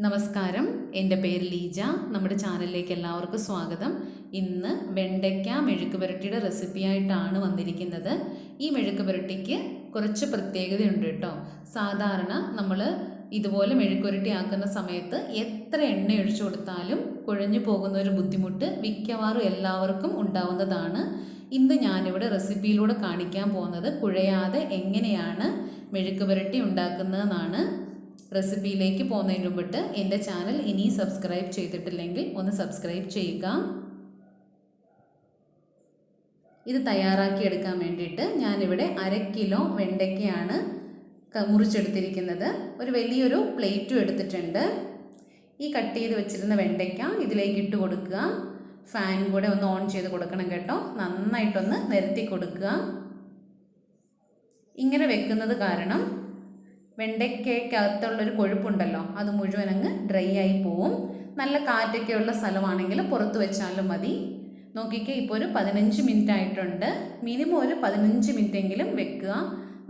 നമസ്കാരം, എൻ്റെ പേര് ലീജ. നമ്മുടെ ചാനലിലേക്ക് എല്ലാവർക്കും സ്വാഗതം. ഇന്ന് വെണ്ടയ്ക്ക മെഴുക്ക് പുരട്ടിയുടെ റെസിപ്പിയായിട്ടാണ് വന്നിരിക്കുന്നത്. ഈ മെഴുക്ക് പുരട്ടിക്ക് കുറച്ച് പ്രത്യേകതയുണ്ട് കേട്ടോ. സാധാരണ നമ്മൾ ഇതുപോലെ മെഴുക്ക് പുരട്ടി ആക്കുന്ന സമയത്ത് എത്ര എണ്ണ ഒഴിച്ചു കൊടുത്താലും കുഴഞ്ഞു പോകുന്ന ഒരു ബുദ്ധിമുട്ട് മിക്കവാറും എല്ലാവർക്കും ഉണ്ടാവുന്നതാണ്. ഇന്ന് ഞാനിവിടെ റെസിപ്പിയിലൂടെ കാണിക്കാൻ പോകുന്നത് കുഴയാതെ എങ്ങനെയാണ് മെഴുക്ക് പുരട്ടി ഉണ്ടാക്കുന്നതെന്നാണ്. റെസിപ്പിയിലേക്ക് പോകുന്നതിന് മുമ്പിട്ട് എൻ്റെ ചാനൽ ഇനി സബ്സ്ക്രൈബ് ചെയ്തിട്ടില്ലെങ്കിൽ ഒന്ന് സബ്സ്ക്രൈബ് ചെയ്യുക. ഇത് തയ്യാറാക്കിയെടുക്കാൻ വേണ്ടിയിട്ട് ഞാനിവിടെ 1/2 കിലോ വെണ്ടയ്ക്കയാണ് മുറിച്ചെടുത്തിരിക്കുന്നത്. ഒരു വലിയൊരു പ്ലേറ്റും എടുത്തിട്ടുണ്ട്. ഈ കട്ട് ചെയ്ത് വെച്ചിരുന്ന വെണ്ടയ്ക്ക ഇതിലേക്ക് ഇട്ട് കൊടുക്കുക. ഫാൻ കൂടെ ഒന്ന് ഓൺ ചെയ്ത് കൊടുക്കണം കേട്ടോ. നന്നായിട്ടൊന്ന് നിരത്തി കൊടുക്കുക. ഇങ്ങനെ വെക്കുന്നത് കാരണം വെണ്ടയ്ക്കകത്തുള്ളൊരു കൊഴുപ്പുണ്ടല്ലോ, അത് മുഴുവൻ അങ്ങ് ഡ്രൈ ആയി പോവും. നല്ല കാറ്റൊക്കെയുള്ള സ്ഥലമാണെങ്കിൽ പുറത്ത് വെച്ചാലും മതി. നോക്കിക്കേ, ഇപ്പോൾ ഒരു 15 മിനിറ്റ് ആയിട്ടുണ്ട്. മിനിമം ഒരു 15 മിനിറ്റെങ്കിലും വെക്കുക.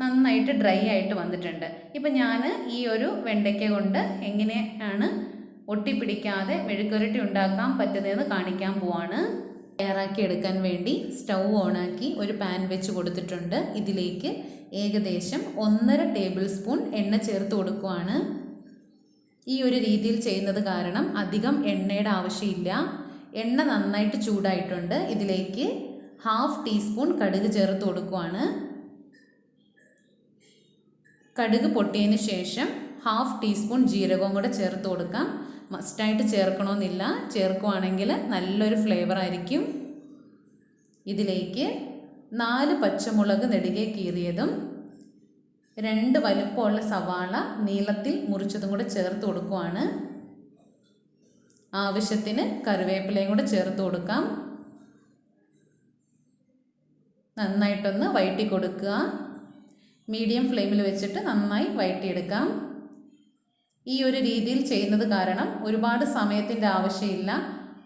നന്നായിട്ട് ഡ്രൈ ആയിട്ട് വന്നിട്ടുണ്ട്. ഇപ്പം ഞാൻ ഈ ഒരു വെണ്ടയ്ക്ക കൊണ്ട് എങ്ങനെയാണ് ഒട്ടിപ്പിടിക്കാതെ മെഴുക്കുരട്ടി ഉണ്ടാക്കാൻ പറ്റുന്നതെന്ന് കാണിക്കാൻ പോവാണ്. തയ്യാറാക്കി എടുക്കാൻ വേണ്ടി സ്റ്റൗ ഓണാക്കി ഒരു പാൻ വെച്ച് കൊടുത്തിട്ടുണ്ട്. ഇതിലേക്ക് ഏകദേശം 1.5 ടേബിൾ സ്പൂൺ എണ്ണ ചേർത്ത് കൊടുക്കുകയാണ്. ഈ ഒരു രീതിയിൽ ചെയ്യുന്നത് കാരണം അധികം എണ്ണയുടെ ആവശ്യമില്ല. എണ്ണ നന്നായിട്ട് ചൂടായിട്ടുണ്ട്. ഇതിലേക്ക് 1/2 ടീസ്പൂൺ കടുക് ചേർത്ത് കൊടുക്കുകയാണ്. കടുക് പൊട്ടിയതിന് ശേഷം 1/2 ടീസ്പൂൺ ജീരകവും കൂടെ ചേർത്ത് കൊടുക്കാം. മസ്റ്റായിട്ട് ചേർക്കണമെന്നില്ല, ചേർക്കുവാണെങ്കിൽ നല്ലൊരു ഫ്ലേവർ ആയിരിക്കും. ഇതിലേക്ക് 4 പച്ചമുളക് നെടുകെ കീറിയതും 2 വലുപ്പമുള്ള സവാള നീളത്തിൽ മുറിച്ചതും കൂടെ ചേർത്ത് കൊടുക്കുവാണ്. ആവശ്യത്തിന് കറിവേപ്പിലയും കൂടെ ചേർത്ത് കൊടുക്കാം. നന്നായിട്ടൊന്ന് വഴറ്റി കൊടുക്കുക. മീഡിയം ഫ്ലെയിമിൽ വെച്ചിട്ട് നന്നായി വഴറ്റിയെടുക്കാം. ഈ ഒരു രീതിയിൽ ചെയ്യുന്നത് കാരണം ഒരുപാട് സമയത്തിൻ്റെ ആവശ്യമില്ല.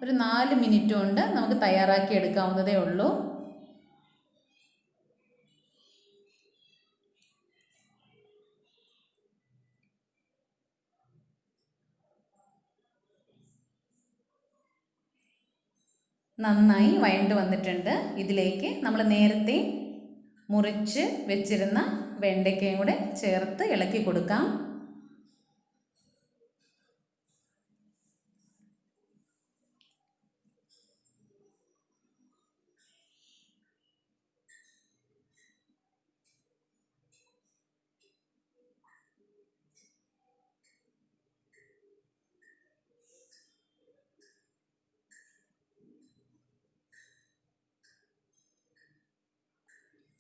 ഒരു 4 മിനിറ്റ് കൊണ്ട് നമുക്ക് തയ്യാറാക്കി എടുക്കാവുന്നതേ ഉള്ളൂ. നന്നായി വഴണ്ട് വന്നിട്ടുണ്ട്. ഇതിലേക്ക് നമ്മൾ നേരത്തെ മുറിച്ച് വെച്ചിരുന്ന വെണ്ടയ്ക്കയും കൂടെ ചേർത്ത് ഇളക്കി കൊടുക്കാം.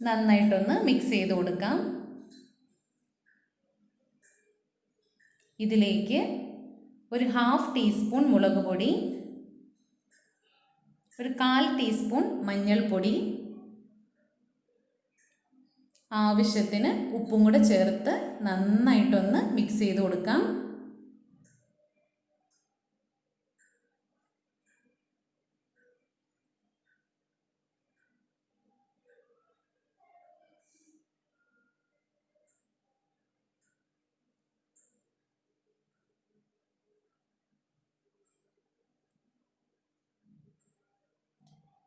നന്നായിട്ടൊന്ന് മിക്സ് ചെയ്ത് കൊടുക്കാം. ഇതിലേക്ക് ഒരു 1/2 ടീസ്പൂൺ മുളക് പൊടി, ഒരു 1/4 ടീസ്പൂൺ മഞ്ഞൾപ്പൊടി, ആവശ്യത്തിന് ഉപ്പും കൂടെ ചേർത്ത് നന്നായിട്ടൊന്ന് മിക്സ് ചെയ്ത് കൊടുക്കാം.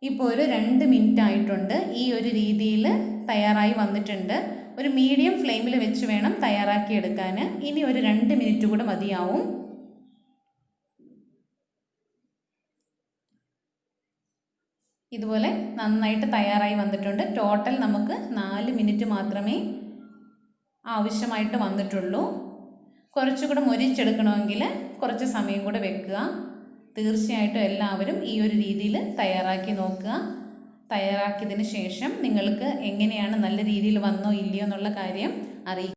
ഇപ്പോൾ ഒരു 2 മിനിറ്റ് ആയിട്ടുണ്ട്. ഈ ഒരു രീതിയിൽ തയ്യാറായി വന്നിട്ടുണ്ട്. ഒരു മീഡിയം ഫ്ലെയിമിൽ വെച്ച് വേണം തയ്യാറാക്കി എടുക്കാൻ. ഇനി ഒരു 2 മിനിറ്റ് കൂടെ മതിയാവും. ഇതുപോലെ നന്നായിട്ട് തയ്യാറായി വന്നിട്ടുണ്ട്. ടോട്ടൽ നമുക്ക് 4 മിനിറ്റ് മാത്രമേ ആവശ്യമായിട്ട് വന്നിട്ടുള്ളൂ. കുറച്ചുകൂടെ മൊരിച്ചെടുക്കണമെങ്കിൽ കുറച്ച് സമയം കൂടെ വെക്കുക. തീർച്ചയായിട്ടും എല്ലാവരും ഈ ഒരു രീതിയിൽ തയ്യാറാക്കി നോക്കുക. തയ്യാറാക്കിയതിന് ശേഷം നിങ്ങൾക്ക് എങ്ങനെയാണ്, നല്ല രീതിയിൽ വന്നോ ഇല്ലയോ എന്നുള്ള കാര്യം അറിയിക്കുക.